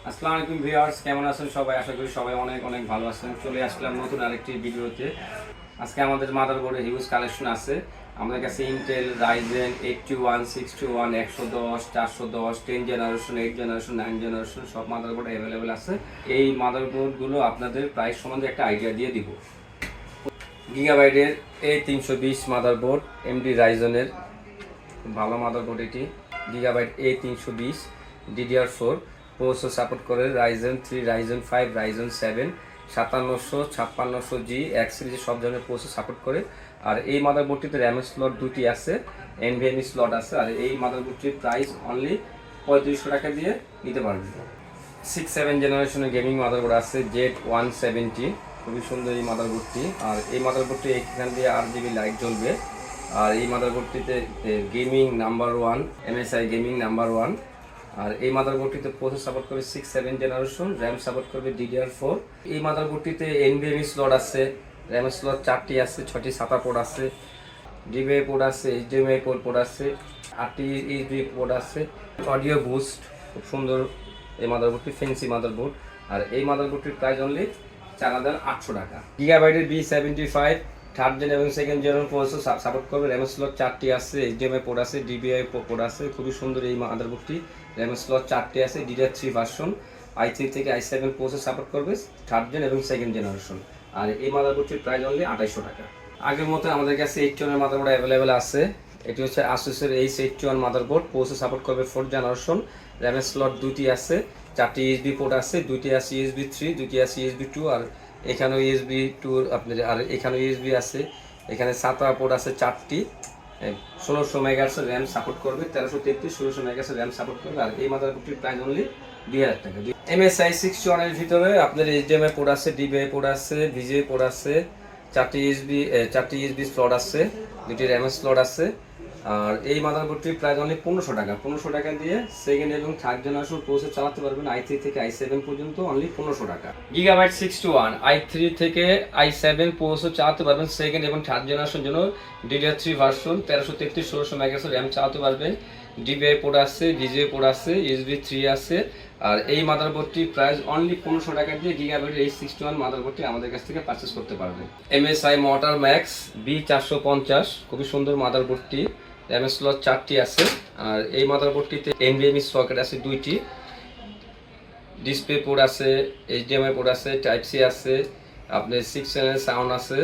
আসসালামু আলাইকুম ভিউয়ার্স, কেমন আছেন সবাই? আশা করি সবাই অনেক অনেক ভালো আছেন। চলে আসলাম নতুন আরেকটি ভিডিওতে। আজকে আমাদের মাদারবোর্ডে হিউজ কালেকশন আছে। আমাদের কাছে Intel Ryzen 81, 61, 110, 410, 10 generation, 8 generation, 9 generation সব মাদারবোর্ড অ্যাভেলেবেল আছে। এই মাদারবোর্ডগুলো আপনাদের প্রাইস সম্বন্ধে একটা আইডিয়া দিয়ে দিব। গিগাবাইটের A320 মাদারবোর্ড, এমডি রাইজেনের ভালো মাদারবোর্ড এটি। Gigabyte A320 DDR4 processor support করে রাইজেন 3, রাইজেন 5, রাইজেন 7, 5700, 5600G এক সিরিজের সব ধরনের প্রসেসর সাপোর্ট করে। আর এই মাদারবোর্ডটিতে র্যাম স্লট দুটি আছে, এনভিএমই স্লট আছে। আর এই মাদারবোর্ডটির প্রাইস অনলি 3500 টাকা দিয়ে নিতে পারবেন। 6-7 জেনারেশনের গেমিং মাদারবোর্ড আছে, Z170, খুবই সুন্দর এই মাদারবোর্ডটি। আর এই মাদারবোর্ডটি এখান দিয়ে 8GB লাইট জ্বলবে। আর এই মাদারবোর্ডটিতে gaming number 1, MSI gaming number 1। আর এই মাদারবোর্ডটিতে প্রসেসর সাপোর্ট করবে 6-7 জেনারেশন, র্যাম সাপোর্ট করবে DDR4। এই মাদারবোর্ডটিতে NVMe স্লট আছে, র্যাম স্লট 4টি আছে, 6টি SATA পোর্ট আছে, DVI পোর্ট আছে, HDMI পোর্ট আছে, 8টি USB পোর্ট আছে, অডিও বুস্ট। খুব সুন্দর এই মাদারবোর্ডটি, ফ্যান্সি মাদারবোর্ড। আর এই মাদারবোর্ডটির প্রাইস অনলি 4800 টাকা। গিগাবাইটের B75 থার্ড জেন এবং সেকেন্ড জেনারেশন প্রসেসর সাপোর্ট করবে, র্যাম স্লট 4টি আছে, HDMI পোর্ট আছে, DVI পোর্ট আছে। খুবই সুন্দর এই মাদারবোর্ডটি, র্যাম স্লট 4টি আছে, DDR3 ভার্সন, i3 থেকে i7 প্রসেসর সাপোর্ট করবে, থার্ড জেন এবং সেকেন্ড জেনারেশন। আর এই মাদারবোর্ডটির প্রাইস অনলি 2800 টাকা। আগের মতো আমাদের কাছে 81 মাদারবোর্ড অ্যাভেলেবেল আছে। এটি হচ্ছে আসুসের H81 মাদারবোর্ড, প্রসেসর সাপোর্ট করবে 4th জেনারেশন, র্যাম স্লট 2টি আছে, 4টি USB পোর্ট আছে, 2টি আছে USB 3, 2টি আছে USB 2। আর এখানেও USB 2 আপনার, আর এখানেও USB আছে। এখানে SATA পোর্ট আছে 4টি, 1600 মেগাহার্টজ র্যাম সাপোর্ট করবে, 1333, 1600 মেগাহার্টজ র্যাম সাপোর্ট করবে। আর এই মাদারবোর্ডটির প্রাইস অনলি 2000 টাকা। MSI 61 এর ভিতরে আপনার HDMI পোর্ট আছে, DVI পোর্ট আছে, VGA পোর্ট আছে, 4টি USB স্লট আছে, 2টি র্যাম স্লট আছে। আর এই মাদারবোর্ডটির প্রাইস অনলি 1500 টাকা। 1500 টাকা দিয়ে সেকেন্ড এবং থার্ড জেনারেশন প্রসেসর চালাতে পারবেন, i3 থেকে i7 পর্যন্ত অনলি 1500 টাকা। গিগাবাইট 61 i3 থেকে i7 প্রসেসর চালাতে পারবেন, সেকেন্ড এবং থার্ড জেনারেশন জন্য DDR3 ভার্সন, 1333, 1600 মেগাহার্টজ র্যাম চালাতে পারবেন, DVI পোর্ট আছে, VGA পোর্ট আছে, USB 3 আছে। আর এই মাদারবোর্ডটির প্রাইস অনলি 1500 টাকা দিয়ে গিগাবাইট H61 মাদারবোর্ডটি আমাদের কাছ থেকে পারচেস করতে পারবেন। MSI মোটর ম্যাক্স B450, খুবই সুন্দর মাদারবোর্ডটি, র্যাম স্লট 4টি আছে। আর এই মাদারবোর্ডটিতে NVMe সকেট আছে 2টি, ডিসপ্লে পোর্ট আছে, HDMI পোর্ট আছে, টাইপ সি আছে, আপনার 6 চ্যানেল সাউন্ড আছে।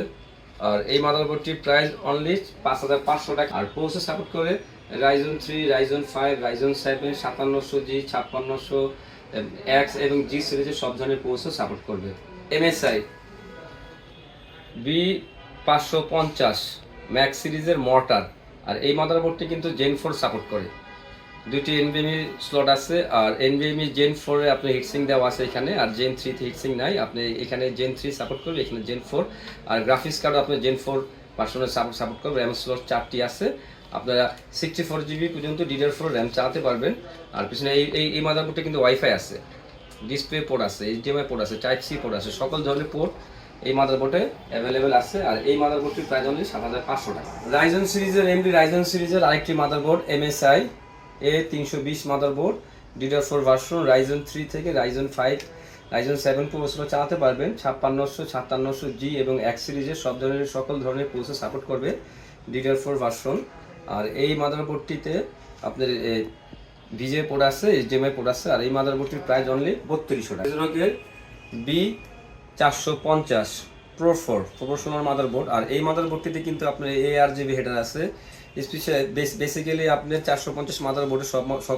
আর এই মাদারবোর্ডটির প্রাইস অনলি 5500 টাকা। আর প্রসেসর সাপোর্ট করে Ryzen 3, Ryzen 5, Ryzen 7, 5700G, 5600X এবং G সিরিজের সব ধরনের প্রসেসর সাপোর্ট করবে। MSI B550 ম্যাক্স সিরিজের মর্টার। আর এই মাদারবোর্ডটি কিন্তু Gen 4 সাপোর্ট করে, 2টি NVMe স্লট আছে। আর NVMe Gen 4 এ আপনি হিটসিং দেওয়া আছে এখানে, আর Gen 3 তে হিটসিং নাই। আপনি এখানে Gen 3 সাপোর্ট করবে, এখানে Gen 4। আর গ্রাফিক্স কার্ডও আপনি Gen 4 ভার্সনের সাপোর্ট করবে, র্যাম স্লট 4টি আছে। আপনারা 64GB পর্যন্ত DDR4 র্যাম চালাতে পারবেন। আর পিছনে এই মাদারবোর্ডে কিন্তু ওয়াইফাই আছে, ডিসপ্লে পোর্ট আছে, HDMI পোর্ট আছে, টাইপ সি পোর্ট আছে, সকল ধরনের পোর্ট এই মাদারবোর্ডে অ্যাভেলেবেল আছে। আর এই মাদারবোর্ডটির প্রাইস অনলি 7500 টাকা। রাইজেন সিরিজের এমডি রাইজেন সিরিজের আরেকটি motherboard MSI A320 motherboard, DDR4 version, Ryzen 3 থেকে রাইজেন 5, রাইজেন 7 প্রসেসর চালাতে পারবেন, 5600, 5700G এবং X সিরিজের সকল ধরনের প্রসেসর সাপোর্ট করবে, DDR4 ভার্সন। আর এই মাদারবোর্ডটিতে আপনার VGA পোর্ট আছে, HDMI পোর্ট আছে। আর এই মাদারবোর্ডটির প্রাইস অনলি 3200 টাকা। B450 Pro4 professional motherboard. আর এই মাদারবোর্ডটিতে কিন্তু আপনার ARGB হেডার আছে। বেসিক্যালি আপনি 450 মাদারবোর্ডের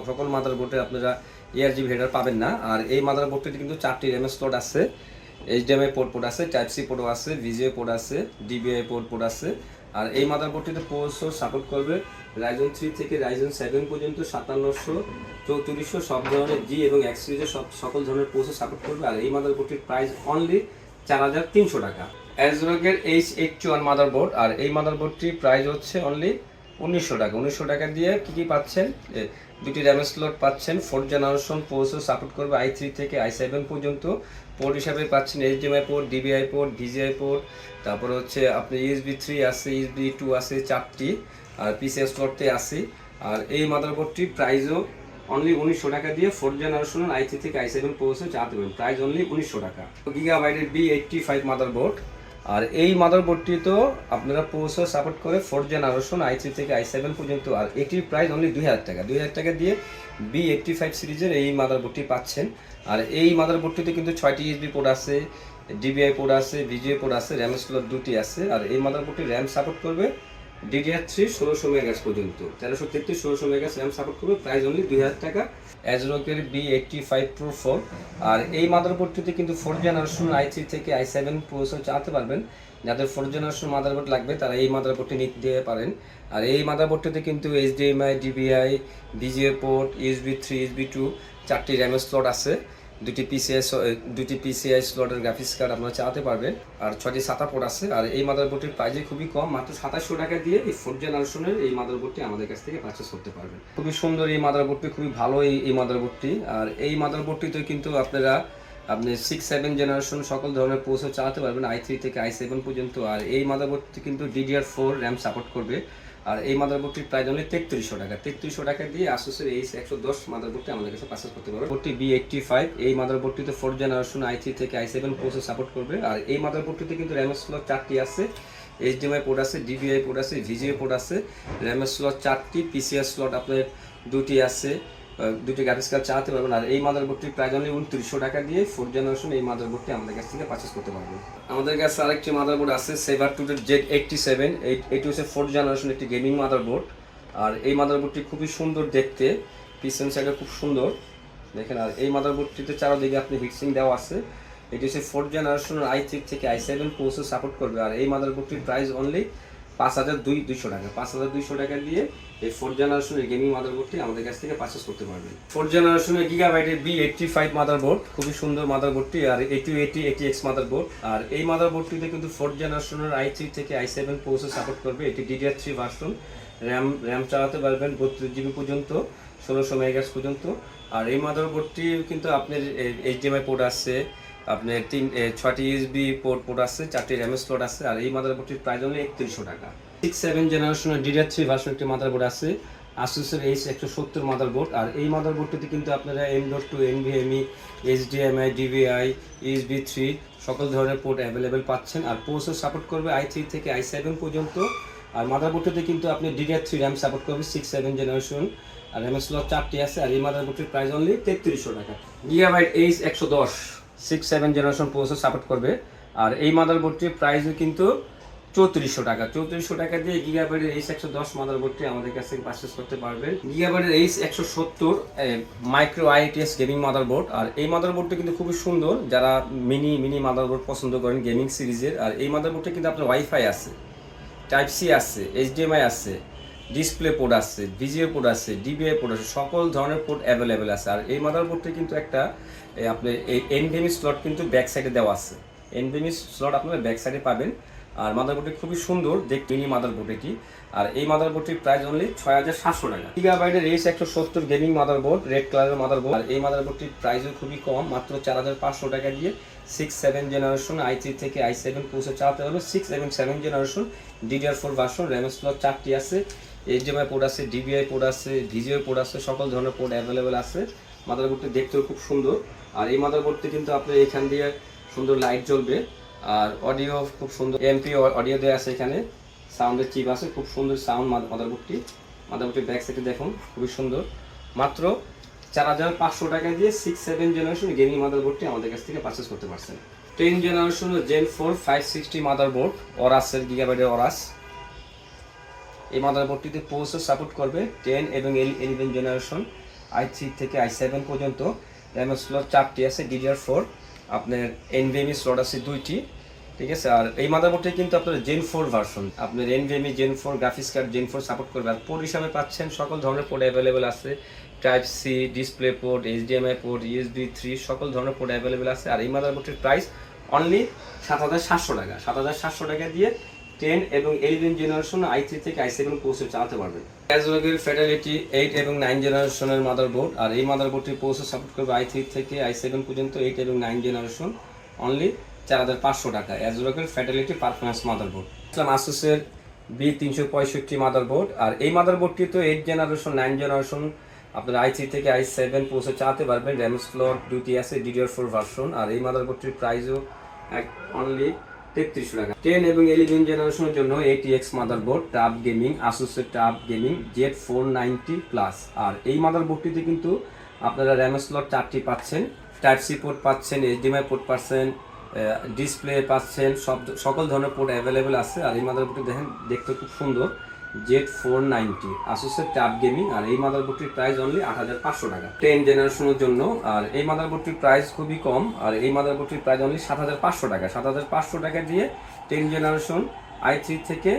সকল মাদারবোর্ডে আপনারা ARGB হেডার পাবেন না। আর এই মাদারবোর্ডটিতে কিন্তু 4টি র্যাম স্লট আছে, HDMI পোর্ট আছে, টাইপ সি পোর্টও আছে, VGA পোর্ট আছে, DVI পোর্ট আছে। আর এই মাদারবোর্ডটিতে প্রসেসর সাপোর্ট করবে রাইজেন 3 থেকে রাইজেন 7 পর্যন্ত, 5700, 3400 সব ধরনের G এবং X সিরিজের সকল ধরনের প্রসেসর সাপোর্ট করবে। আর এই মাদারবোর্ডটির প্রাইস অনলি 4300 টাকা। অ্যাজরকের H81 মাদারবোর্ড। আর এই মাদারবোর্ডটির প্রাইস হচ্ছে অনলি 1900 টাকা। 1900 টাকা দিয়ে কী পাচ্ছেন? 2টি র্যাম স্লট পাচ্ছেন, 4th জেনারেশন প্রসেসর সাপোর্ট করবে i3 থেকে i7 পর্যন্ত। পোর্ট হিসাবে পাচ্ছেন HDMI port, DVI port, VGA port, তারপরে হচ্ছে আপনি USB 3 আছে, USB 2 আছে 4টি, আর PCI স্লটে আছে। আর এই মাদারবোর্ডটির প্রাইসও অনলি 1900 টাকা দিয়ে 4th জেনারেশনের i3 থেকে i7 প্রসেসর চালাতে পারবেন। প্রাইস অনলি 1900 টাকা। গিগাবাইটের B85 মাদারবোর্ড, আর এই মাদারবোর্ডটি তো আপনারা প্রসেসর সাপোর্ট করে 4th জেনারেশন i3 থেকে i7 পর্যন্ত, আর এটির প্রাইস অনলি 2000 টাকা। 2000 টাকা দিয়ে B85 সিরিজের এই মাদারবোর্ডটি পাচ্ছেন। আর এই মাদারবোর্ডটিতে কিন্তু 6টি USB পোর্ট আছে, DVI পোর্ট আছে, VGA পোর্ট আছে, র্যাম স্লট 2টি আছে। আর এই মাদারবোর্ডটি র্যাম সাপোর্ট করবে DDR3 1600 মেগাহার্জ পর্যন্ত, 1333 1600 মেগাহার্জ র্যাম সাপোর্ট করবে। প্রাইস অনলি 2000 টাকা। অ্যাজরকের B85 Pro 4, আর এই মাদারবোর্ডটিতে কিন্তু 4th জেনারেশন i3 থেকে i7 প্রসেসর চালাতে পারবেন। যাদের 4th জেনারেশন মাদারবোর্ড লাগবে তারা এই মাদারবোর্ডটি নিতে পারেন। আর এই মাদারবোর্ডটিতে কিন্তু HDMI, DVI, VGA port, USB 3, USB 2, 4টি র্যাম স্লট আছে, দুটি PCI স্লটের গ্রাফিক্স কার্ড আপনারা চালাতে পারবেন, আর 6টি SATA পোর্ট আছে। আর এই মাদারবোর্ডটির প্রাইস খুবই কম, মাত্র 2700 টাকা দিয়ে এই 4th জেনারেশনের এই মাদারবোর্ডটি আমাদের কাছ থেকে পারচেজ করতে পারবেন। খুবই সুন্দর এই মাদারবোর্ডটি, খুবই ভালো এই মাদারবোর্ডটি। আর এই মাদারবোর্ডটিতে কিন্তু আপনি 6-7 জেনারেশন সকল ধরনের প্রসেসর চালাতে পারবেন, i3 থেকে i7 পর্যন্ত। আর এই মাদারবোর্ডটি কিন্তু DDR4 র্যাম সাপোর্ট করবে। আর এই মাদারবোর্ডটির প্রাইস অনলি 3300 টাকা। 3300 টাকা দিয়ে Asus-এর H110 মাদারবোর্ডটি আমাদের কাছে পারচেজ করতে পারবেন। মাদারবোর্ডটি B85, এই মাদারবোর্ডটিতে 4th জেনারেশন i3 থেকে i7 প্রসেসর সাপোর্ট করবে। আর এই মাদারবোর্ডটিতে কিন্তু র্যাম স্লট 4টি আছে, HDMI পোর্ট আছে, DVI পোর্ট আছে, VGA পোর্ট আছে, র্যাম স্লট 4টি, PCI স্লট আপনার 2টি আছে, 2টি গ্রাফিক্স কার্ড চালাতে পারবেন। আর এই মাদারবোর্ডটির প্রাইস অনলি 2900 টাকা দিয়ে 4th জেনারেশন এই মাদারবোর্ডটি আমাদের কাছ থেকে পারচেজ করতে পারবেন। আমাদের কাছে আরেকটি মাদারবোর্ড আছে Sabertooth Z87, এটি হচ্ছে 4th জেনারেশন একটি গেমিং মাদারবোর্ড। আর এই মাদারবোর্ডটি খুবই সুন্দর দেখতে, পিছন সাইডে খুব সুন্দর দেখেন। আর এই মাদারবোর্ডটিতে চারদিকে আপনি হিটসিং দেওয়া আছে। এটি হচ্ছে 4th জেনারেশনের i3 থেকে i7 প্রসেসর সাপোর্ট করবে। আর এই মাদারবোর্ডটির প্রাইস অনলি 5200 টাকা। 5200 টাকা দিয়ে এই 4th জেনারেশনের গেমিং মাদারবোর্ডটি আমাদের কাছ থেকে পারচেজ করতে পারবেন। 4th জেনারেশনের গিগাবাইটের B85 মাদারবোর্ড, খুবই সুন্দর মাদারবোর্ডটি। আর A280 ATX মাদারবোর্ড। আর এই মাদারবোর্ডটিতে কিন্তু 4th জেনারেশনের i3 থেকে i7 প্রসেসর সাপোর্ট করবে। এটি DDR3 ভার্সন, র্যাম চালাতে পারবেন 32 GB পর্যন্ত, 1600 মেগাহার্জ পর্যন্ত। আর এই মাদারবোর্ডটি কিন্তু আপনার HDMI পোর্ট আছে, আপনার 6টি USB পোর্ট আছে, 4টি র্যাম স্লট আছে। আর এই মাদারবোর্ডটির প্রাইস অনলি 3100 টাকা। 6-7 জেনারেশনের DDR3 ভার্সন একটি মাদারবোর্ড আছে, Asus-এর H170 মাদারবোর্ড। আর এই মাদারবোর্ডটিতে কিন্তু আপনারা M.2, NVMe, HDMI, DVI, USB 3 সকল ধরনের পোর্ট অ্যাভেলেবেল পাচ্ছেন। আর প্রসেসর সাপোর্ট করবে i3 থেকে i7 পর্যন্ত। আর মাদারবোর্ডটিতে কিন্তু আপনি DDR3 র্যাম সাপোর্ট করবে 6-7 জেনারেশন, আর র্যাম স্লট 4টি আছে। আর এই মাদারবোর্ডটির প্রাইস অনলি 3300 টাকা। Gigabyte H110 6-7 generation processor support করবে। আর এই মাদারবোর্ডটির প্রাইসও কিন্তু 3400 টাকা। 3400 টাকা দিয়ে গিগাবাইটের H110 মাদারবোর্ডটি আমাদের কাছ থেকে পারচেজ করতে পারবেন। গিগাবাইটের H170 micro ITS gaming motherboard. আর এই মাদারবোর্ডটি কিন্তু খুবই সুন্দর, যারা মিনি মাদারবোর্ড পছন্দ করেন গেমিং সিরিজের। আর এই মাদারবোর্ডটি কিন্তু আপনার ওয়াইফাই আছে, Type-C আছে, HDMI আছে, ডিসপ্লে পোর্ট আছে, VGA পোর্ট আছে, DVI পোর্ট আছে, সকল ধরনের পোর্ট অ্যাভেলেবেল আছে। আর এই মাদারবোর্ডটি কিন্তু একটা আপনার এই NVMe স্লট কিন্তু ব্যাক সাইডে দেওয়া আছে, NVMe স্লট আপনারা ব্যাক সাইডে পাবেন। আর মাদারবোর্ডটি খুবই সুন্দর দেখতে মিনি মাদারবোর্ড এটি। আর এই মাদারবোর্ডটির প্রাইস অনলি 6700 টাকা। গিগাবাইটের H170 গেমিং মাদারবোর্ড, রেড কালারের মাদারবোর্ড। আর এই মাদারবোর্ডটির প্রাইসও খুবই কম, মাত্র 4500 টাকা দিয়ে 6-7 জেনারেশন i3 থেকে i7 প্রসেসর চালাতে হবে। 6-7 generation DDR4 version, RAM slot 4টি আছে, HDMI পোর্ট আছে, DVI পোর্ট আছে, VGA পোর্ট আছে, সকল ধরনের পোর্ট অ্যাভেলেবেল আছে। মাদারবোর্ডটি দেখতেও খুব সুন্দর। আর এই মাদারবোর্ডটি কিন্তু আপনার এখান দিয়ে সুন্দর লাইট জ্বলবে। আর অডিও খুব সুন্দর, MP অডিও দেওয়া আছে, এখানে সাউন্ডের চিপ আছে, খুব সুন্দর সাউন্ড মাদারবোর্ডটির ব্যাক সাইডে দেখুন খুবই সুন্দর। মাত্র 4500 টাকা দিয়ে 6-7 জেনারেশন গেমিং মাদারবোর্ডটি আমাদের কাছ থেকে পারচেজ করতে পারছেন। 10 জেনারেশন Gen 4 560 মাদারবোর্ড, অরাসের গিগাবাইটের অরাস। এই মাদারবোর্ডটিতে প্রসেসর সাপোর্ট করবে 10 এবং 11 জেনারেশন i3 থেকে i7 পর্যন্ত, র্যাম স্লট 4টি আছে, DDR4 আপনার NVMe স্লট আছে 2টি, ঠিক আছে। আর এই মাদারবোর্ডটি কিন্তু আপনার Gen 4 ভার্সন, আপনার NVMe Gen 4 graphics card Gen 4 support করবে। আর পোর্ট হিসাবে পাচ্ছেন সকল ধরনের পোর্ট অ্যাভেলেবেল আছে, Type-C, display port, HDMI port, USB 3 সকল ধরনের পোর্ট অ্যাভেলেবেল আছে। আর এই মাদারবোর্ডটির প্রাইস অনলি 7700 টাকা। 7700 টাকা দিয়ে 10 এবং 11 জেনারেশন i3 থেকে i7 প্রসেসর চালাতে পারবেন। অ্যাজরকের Fidelity 8 এবং 9 জেনারেশনের মাদারবোর্ড। আর এই মাদারবোর্ডটির প্রসেসর সাপোর্ট করবে i3 থেকে i7 পর্যন্ত, 8 এবং 9 জেনারেশন, অনলি 4500 টাকা। অ্যাজরকের Fidelity পারফরম্যান্স মাদারবোর্ড। Asus-এর B365 মাদারবোর্ড। আর এই মাদারবোর্ডটি তো 8 জেনারেশন 9 জেনারেশন আপনারা i3 থেকে i7 পৌঁছে চালাতে পারবেন। র্যাম স্লট দুটি আছে, DDR4 ভার্সন। আর এই মাদারবোর্ডটির প্রাইসও অনলি 3300 টাকা। 10 এবং 11 জেনারেশনের জন্য ATX মাদারবোর্ড, টাফ গেমিং, আসুসের টাফ গেমিং Z490 প্লাস। আর এই মাদারবোর্ডটিতে কিন্তু আপনারা র্যাম স্লট 4টি পাচ্ছেন, টাইপ সি পোর্ট পাচ্ছেন, HDMI পোর্ট পাচ্ছেন, ডিসপ্লে পাচ্ছেন, সকল ধরনের পোর্ট অ্যাভেলেবেল আছে। আর এই মাদারবোর্ডটি দেখেন, দেখতে খুব সুন্দর, Z490 আসুসের টাফ গেমিং। আর এই মাদারবোর্ডটির প্রাইস অনলি 8500 টাকা 10 জেনারেশনের জন্য। আর এই মাদারবোর্ডটির প্রাইস খুবই কম। আর এই মাদারবোর্ডটির প্রাইস অনলি 7500 টাকা। 7500 টাকা দিয়ে 10 জেনারেশন i3 থেকে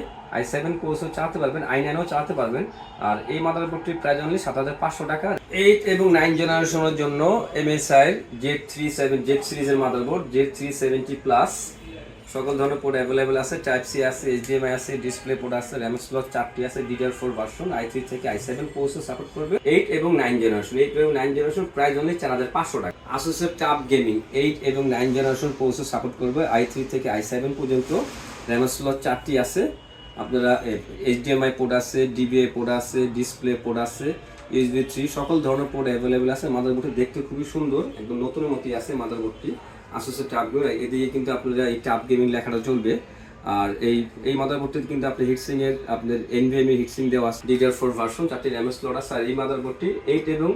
i7 কোর্সও চালাতে পারবেন, i9ও চালাতে পারবেন। আর এই মাদারবোর্ডটির প্রাইস অনলি 7500 টাকা। 8 এবং 9 জেনারেশনের জন্য MSI Z সিরিজের মাদারবোর্ড, Z370 প্লাস। সকল ধরনের পোর্ট অ্যাভেলেবেল আছে, টাইপ সি আছে, HDMI আছে, ডিসপ্লে পোর্ট আছে, র্যাম স্লট 4টি আছে, DDR4 ভার্সন, i3 থেকে i7 কোর্সও সাপোর্ট করবে। 8 এবং 9 জেনারেশন, 8 এবং 9 জেনারেশন প্রাইস অনলি 4500 টাকা। আসুসের টাফ গেমিং 8 এবং 9 জেনারেশন কোর্সও সাপোর্ট করবে, i3 থেকে i7 পর্যন্ত। র্যাম স্লট 4টি আছে, আপনারা HDMI পোর্ট আছে, DVI পোর্ট আছে, ডিসপ্লে পোর্ট আছে, USB 3, সকল ধরনের পোর্ট অ্যাভেলেবেল আছে। মাদারবোর্ডটি দেখতে খুবই সুন্দর, একদম নতুনের মতোই আছে মাদারবোর্ডটি। আসুসের টাফ গেমিং, এদিকে কিন্তু আপনারা এই টাফ গেমিং লেখাটা চলবে। আর এই মাদারবোর্ডটিতে কিন্তু আপনি হিটসিং এর আপনার NVMe হিটসিং দেওয়া আছে, DDR4 ভার্সন, 4টি র্যাম স্লট আছে। আর এই মাদারবোর্ডটি 8 এবং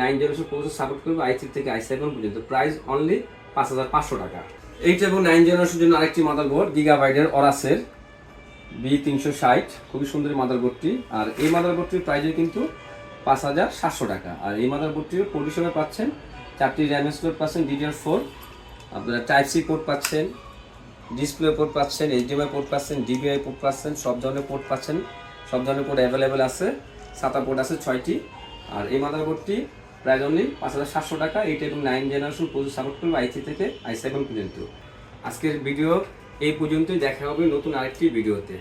9 জেনারেশন পর্যন্ত সাপোর্ট করবে, i3 থেকে i7 পর্যন্ত। প্রাইস অনলি 5500 টাকা। 8 এবং 9 জেনারেশনের জন্য আরেকটি মাদারবোর্ড, গিগাবাইটের অরাসের B360, খুবই সুন্দর মাদারবোর্ডটি। আর এই মাদারবোর্ডটির প্রাইসও কিন্তু 5700 টাকা। আর এই মাদারবোর্ডটির পোর্ট হিসেবে পাচ্ছেন 4টি র্যাম স্লট পাচ্ছেন, DDR4, আপনারা টাইপ সি পোর্ট পাচ্ছেন, ডিসপ্লে পোর্ট পাচ্ছেন, HDMI পোর্ট পাচ্ছেন, DVI পোর্ট পাচ্ছেন, সব ধরনের পোর্ট পাচ্ছেন, সব ধরনের পোর্ট অ্যাভেলেবেল আছে, SATA পোর্ট আছে 6টি। আর এই মাদারবোর্ডটি প্রাইস অনলি 5700 টাকা। 8 এবং 9 জেনারেশন পর্যন্ত সাপোর্ট করবে, i3 থেকে i7 পর্যন্ত। আজকের ভিডিও এই পর্যন্তই, দেখা হবে নতুন আরেকটি ভিডিওতে।